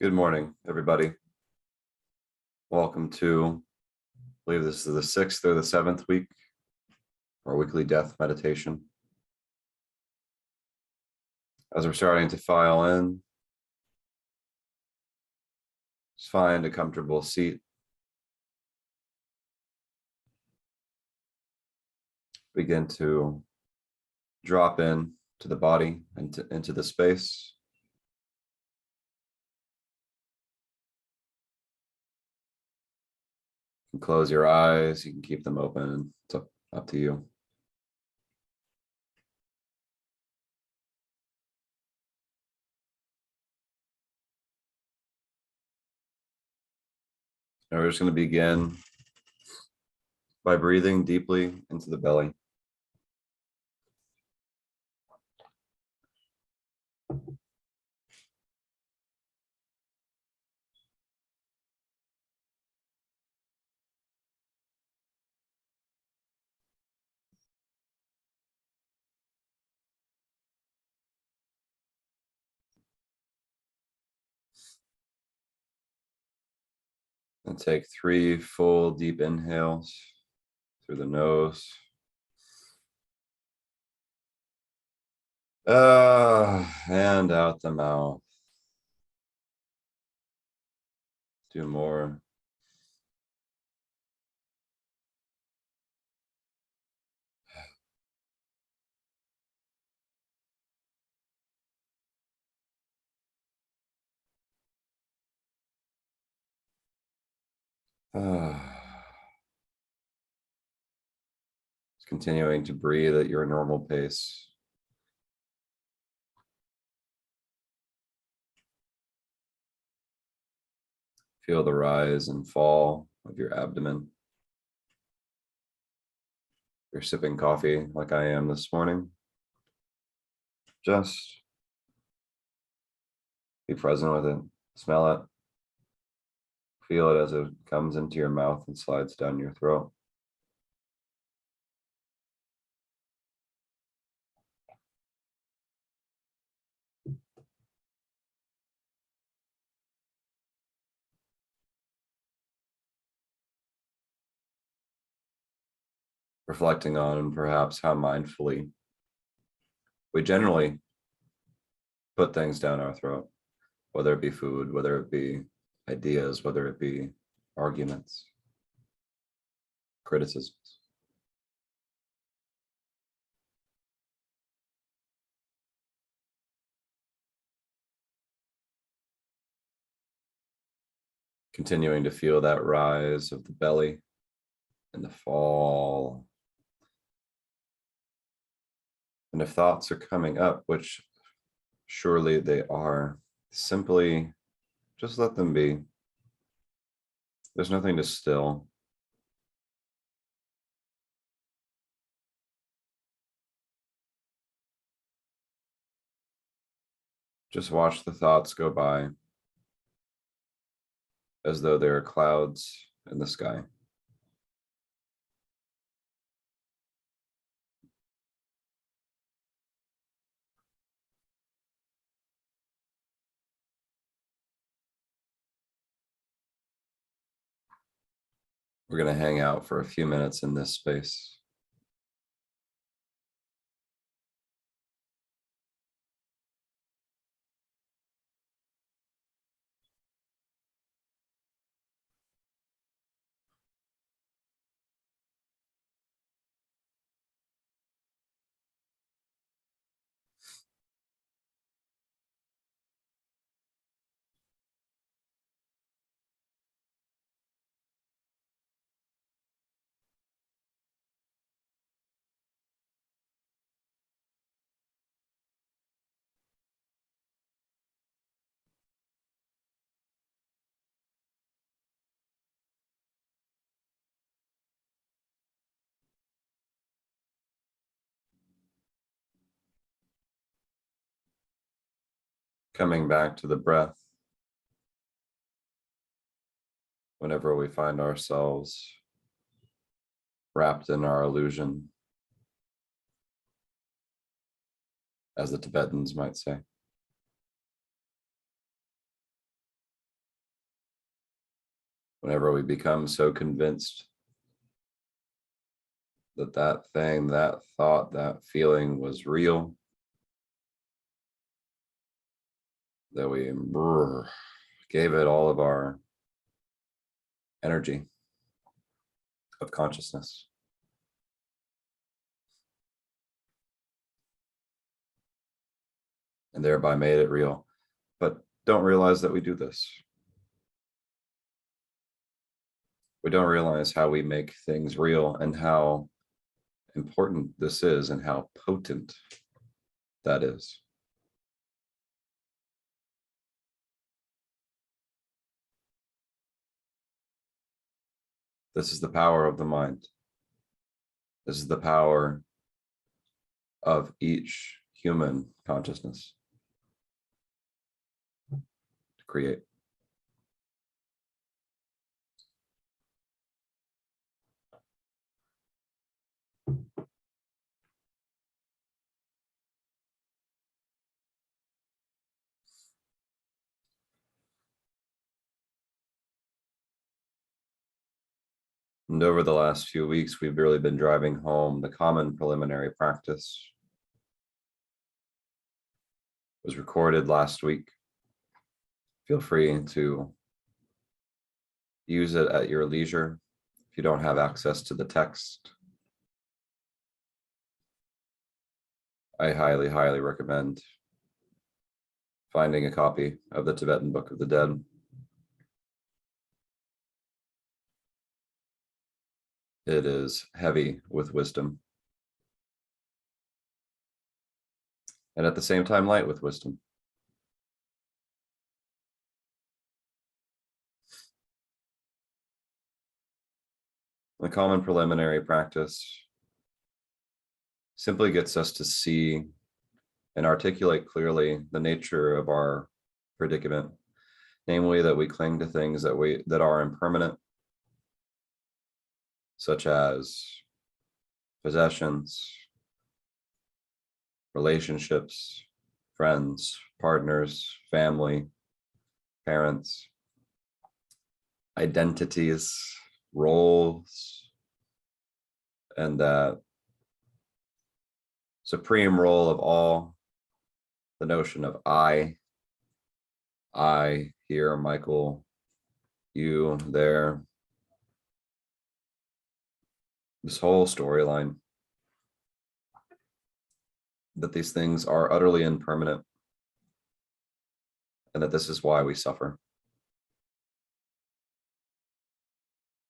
Good morning, everybody. Welcome to, I believe this is the 6th or the 7th week, our weekly death meditation. As we're starting to file in, just find a comfortable seat. Begin to drop in to the body and into the space. You can close your eyes, you can keep them open. It's up to you. And we're just going to begin by breathing deeply into the belly. And take 3 full deep inhales through the nose. And out the mouth. Do more. Just continuing to breathe at your normal pace. Feel the rise and fall of your abdomen. You're sipping coffee like I am this morning. Just be present with it. Smell it. Feel it as it comes into your mouth and slides down your throat. Reflecting on perhaps how mindfully we generally put things down our throat, whether it be food, whether it be ideas, whether it be arguments, criticisms. Continuing to feel that rise of the belly and the fall. And if thoughts are coming up, which surely they are, simply just let them be. There's nothing to still. Just watch the thoughts go by as though there are clouds in the sky. We're going to hang out for a few minutes in this space. Coming back to the breath whenever we find ourselves wrapped in our illusion, as the Tibetans might say. Whenever we become so convinced that that thing, that thought, that feeling was real, that we gave it all of our energy of consciousness. And thereby made it real, but don't realize that we do this. We don't realize how we make things real and how important this is and how potent that is. This is the power of the mind. This is the power of each human consciousness to create. And over the last few weeks, we've really been driving home the common preliminary practice. It was recorded last week. Feel free to use it at your leisure if you don't have access to the text. I highly, highly recommend finding a copy of the Tibetan Book of the Dead. It is heavy with wisdom, and at the same time light with wisdom. The common preliminary practice simply gets us to see and articulate clearly the nature of our predicament, namely that we cling to things that are impermanent, such as possessions, relationships, friends, partners, family, parents, identities, roles, and that supreme role of all, the notion of I here, Michael, you there, this whole storyline, that these things are utterly impermanent and that this is why we suffer.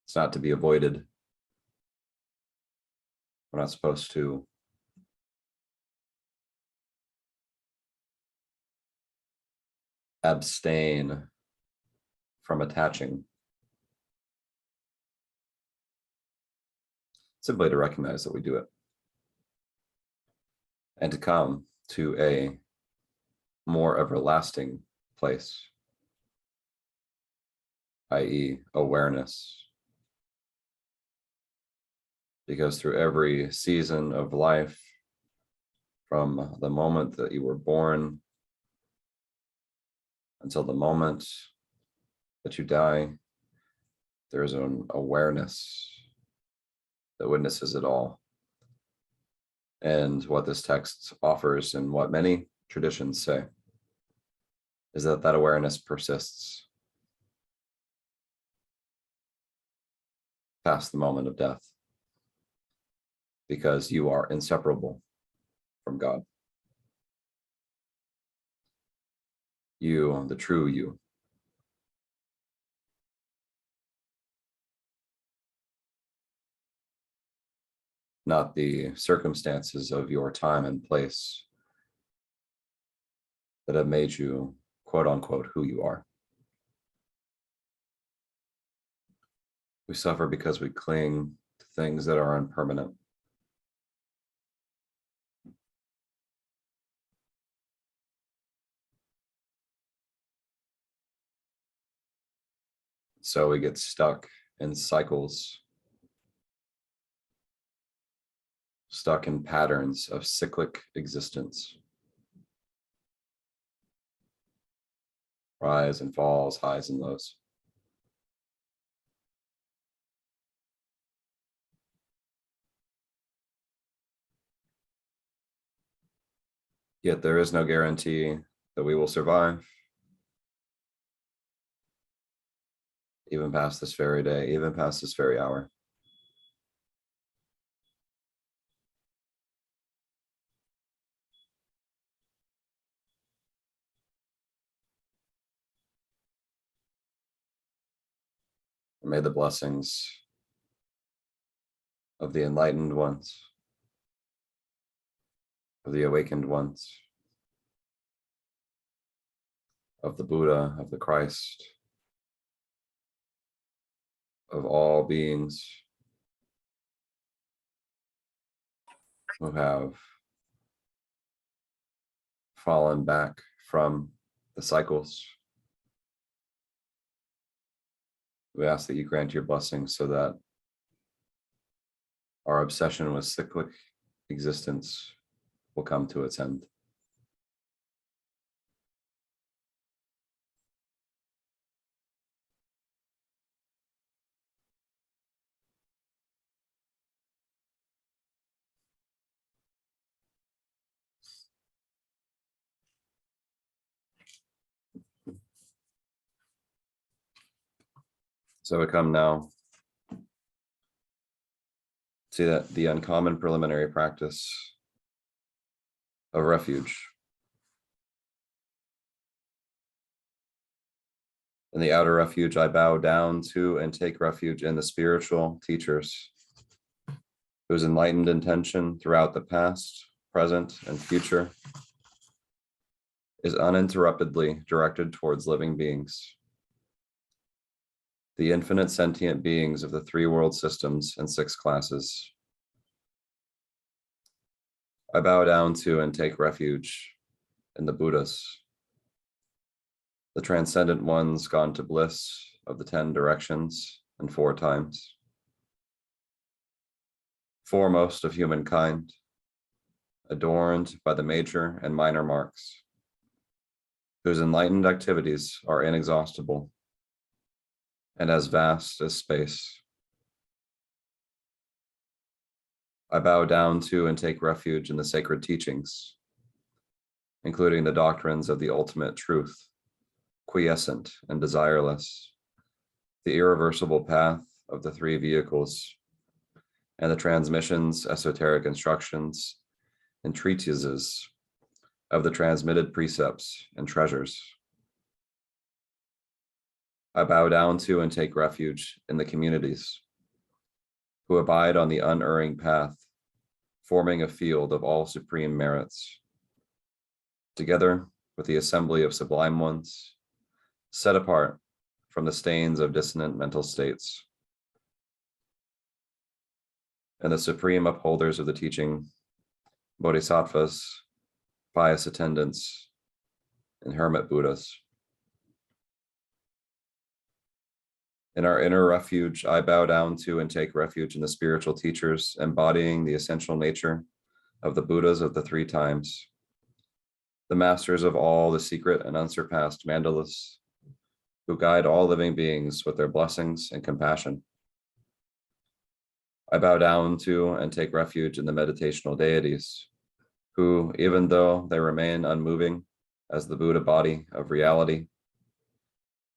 It's not to be avoided. We're not supposed to abstain from attaching. Simply to recognize that we do it. And to come to a more everlasting place, i.e., awareness. Because through every season of life, from the moment that you were born until the moment that you die, there is an awareness that witnesses it all. And what this text offers and what many traditions say is that that awareness persists past the moment of death, because you are inseparable from God. You, the true you. Not the circumstances of your time and place that have made you, quote unquote, who you are. We suffer because we cling to things that are impermanent. So we get stuck in cycles, stuck in patterns of cyclic existence. Rise and falls, highs and lows. Yet there is no guarantee that we will survive, even past this very day, even past this very hour. And may the blessings of the enlightened ones, of the awakened ones, of the Buddha, of the Christ, of all beings who have fallen back from the cycles. We ask that you grant your blessings so that our obsession with cyclic existence will come to its end. So we come now to that the uncommon preliminary practice of refuge. In the outer refuge, I bow down to and take refuge in the spiritual teachers whose enlightened intention throughout the past, present, and future is uninterruptedly directed towards living beings, the infinite sentient beings of the three world systems and six classes. I bow down to and take refuge in the Buddhas, the transcendent ones gone to bliss of the 10 directions and 4 times, foremost of humankind, adorned by the major and minor marks, whose enlightened activities are inexhaustible and as vast as space. I bow down to and take refuge in the sacred teachings, including the doctrines of the ultimate truth, quiescent and desireless, the irreversible path of the 3 vehicles, and the transmissions, esoteric instructions, and treatises of the transmitted precepts and treasures. I bow down to and take refuge in the communities who abide on the unerring path, forming a field of all supreme merits, together with the assembly of sublime ones, set apart from the stains of dissonant mental states, and the supreme upholders of the teaching, bodhisattvas, pious attendants, and hermit Buddhas. In our inner refuge, I bow down to and take refuge in the spiritual teachers embodying the essential nature of the Buddhas of the 3 times, the masters of all the secret and unsurpassed mandalas, who guide all living beings with their blessings and compassion. I bow down to and take refuge in the meditational deities, who, even though they remain unmoving as the Buddha body of reality,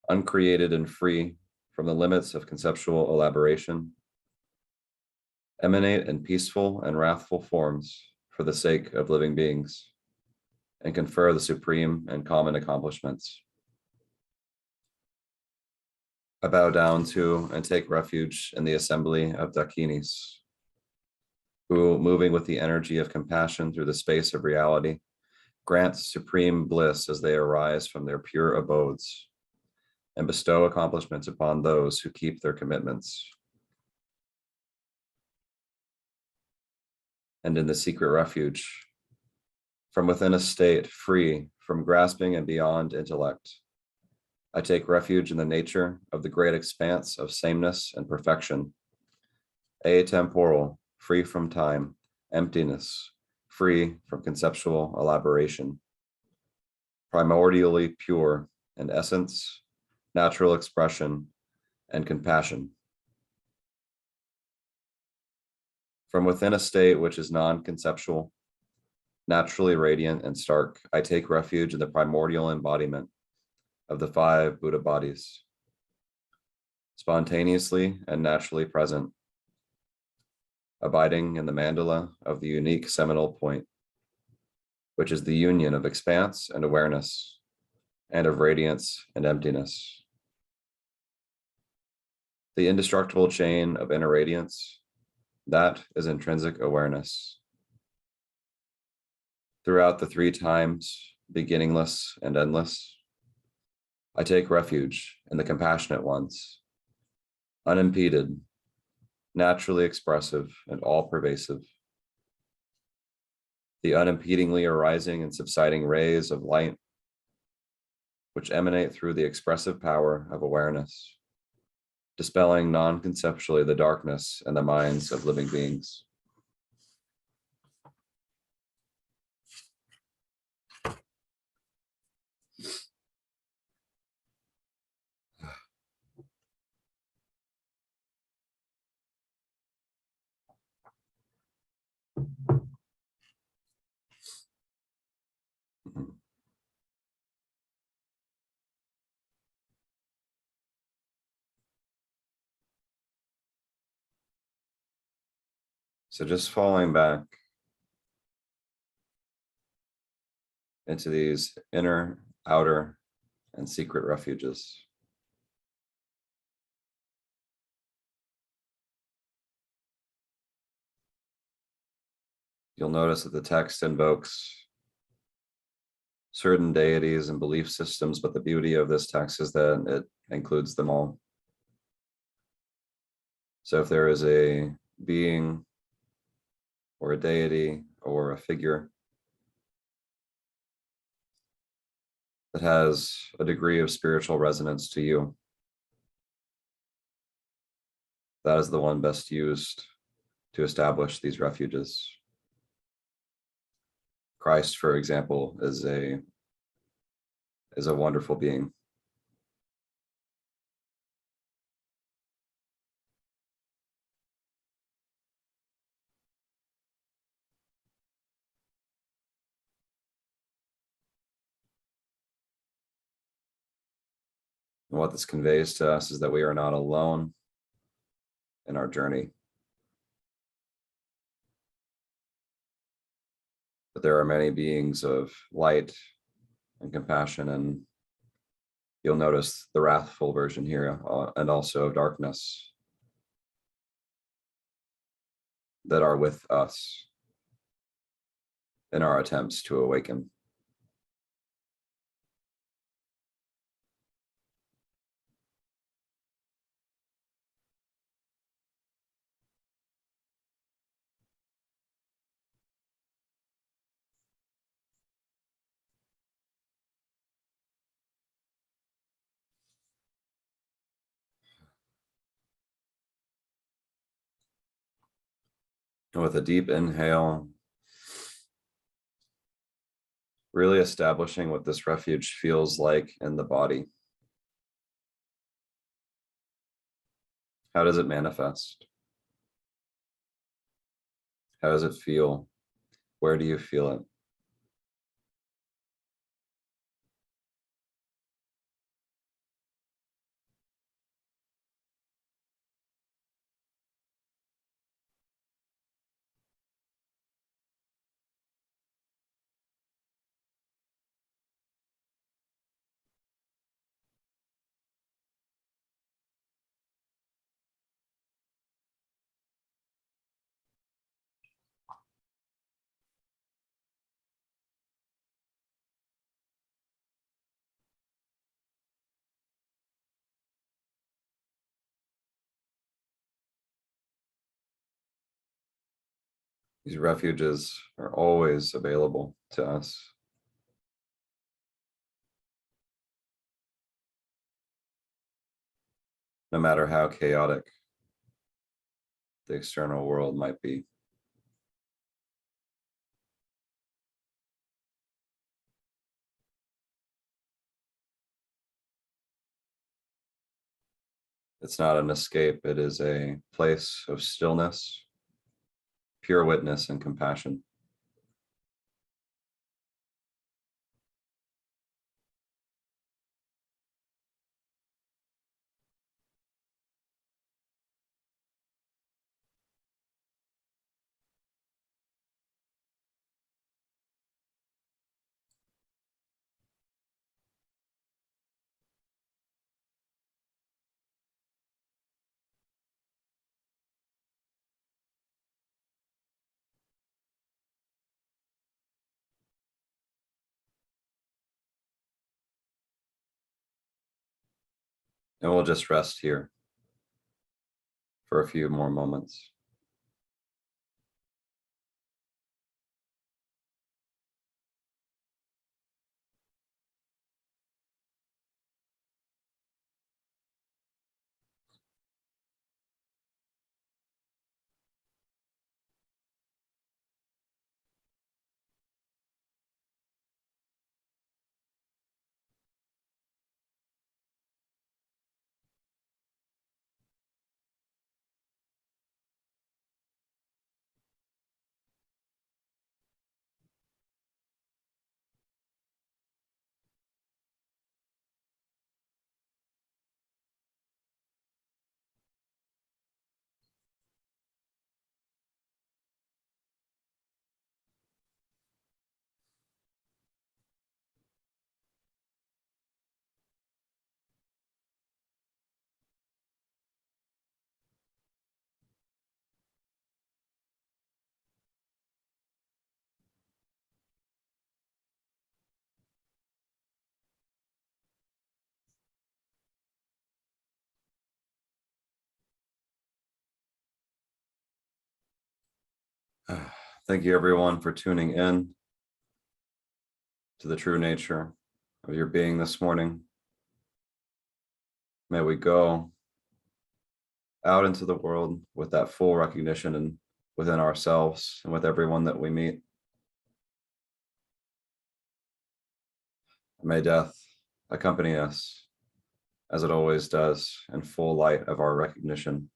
uncreated and free from the limits of conceptual elaboration, emanate in peaceful and wrathful forms for the sake of living beings, and confer the supreme and common accomplishments. I bow down to and take refuge in the assembly of Dakinis, who, moving with the energy of compassion through the space of reality, grant supreme bliss as they arise from their pure abodes, and bestow accomplishments upon those who keep their commitments. And in the secret refuge, from within a state free from grasping and beyond intellect, I take refuge in the nature of the great expanse of sameness and perfection, atemporal, free from time, emptiness, free from conceptual elaboration, primordially pure in essence, natural expression, and compassion. From within a state which is non-conceptual, Naturally radiant and stark, I take refuge in the primordial embodiment of the 5 Buddha bodies, spontaneously and naturally present, abiding in the mandala of the unique seminal point, which is the union of expanse and awareness, and of radiance and emptiness. The indestructible chain of inner radiance, that is intrinsic awareness. Throughout the 3 times, beginningless and endless, I take refuge in the compassionate ones, unimpeded, naturally expressive, and all-pervasive. The unimpedingly arising and subsiding rays of light, which emanate through the expressive power of awareness, dispelling non-conceptually the darkness in the minds of living beings. So just falling back into these inner, outer, and secret refuges. You'll notice that the text invokes certain deities and belief systems, but the beauty of this text is that it includes them all. So if there is a being or a deity or a figure that has a degree of spiritual resonance to you, that is the one best used to establish these refuges. Christ, for example, is a wonderful being. And what this conveys to us is that we are not alone in our journey, but there are many beings of light and compassion, and you'll notice the wrathful version here, and also of darkness, that are with us in our attempts to awaken. And with a deep inhale, really establishing what this refuge feels like in the body. How does it manifest? How does it feel? Where do you feel it? These refuges are always available to us. No matter how chaotic the external world might be. It's not an escape, it is a place of stillness, pure witness, and compassion. And we'll just rest here for a few more moments. Thank you, everyone, for tuning in to the true nature of your being this morning. May we go out into the world with that full recognition and within ourselves and with everyone that we meet. May death accompany us, as it always does, in full light of our recognition.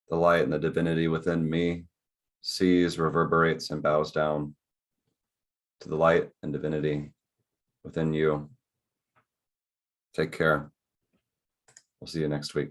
The light and the divinity within me sees, reverberates, and bows down to the light and divinity within you. Take care. We'll see you next week.